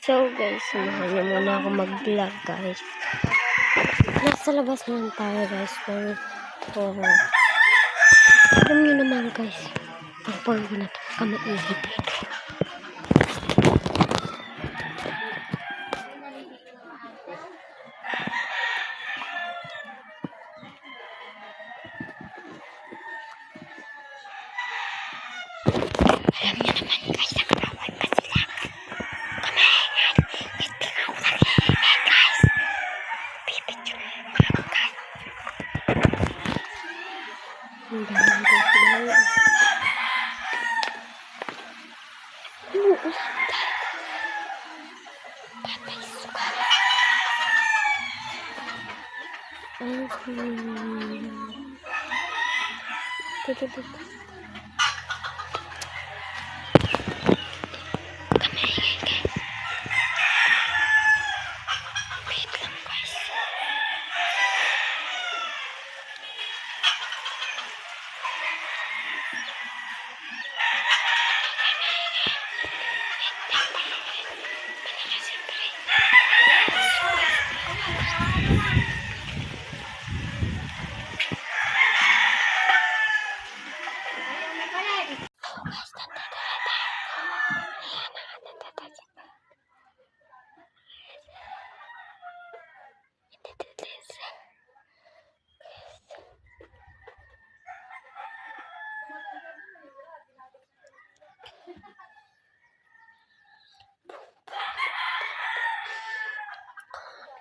So guys, samahan niyo muna ako mag-vlog guys. Nasa labas naman tayo guys. Alam niyo naman guys, pagpapag ko na ito kami ihip. Alam niyo naman guys, nakakawal pa sila. Kamahingan, hindi nga ako nakihingi guys. Pipicture ako guys. Ang dami guys. Umuulan guys. Patay suka. Dito.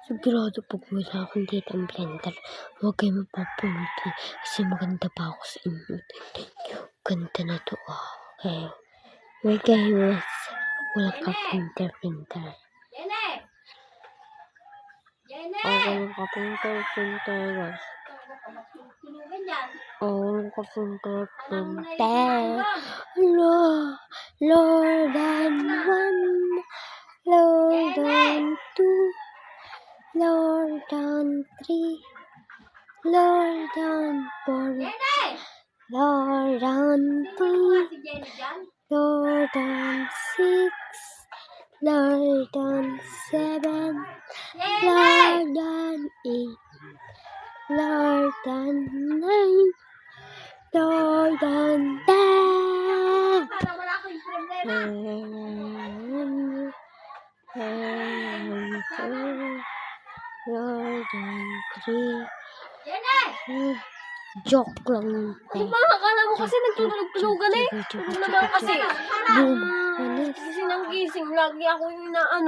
Sigurado pag wala akong dito ang blender, huwag kayo mapapunti kasi maganda pa ako sa inyo. Ganda na to. Okay. Huwag kayo wala ka printer. Wala ka printer guys. Wala ka printer. Lord and one, Lord and two, Lord and three, Lord and four, Lord and five, Lord and six, Lord and seven, Lord and eight, Lord and nine, Lord and 10. Lord and 3. Joke lang. Ano ba? Akala mo kasi nagtutulog-tulogan eh. Ano naman kasi? Boom. Kasi nang gising lagi ako yung inaano.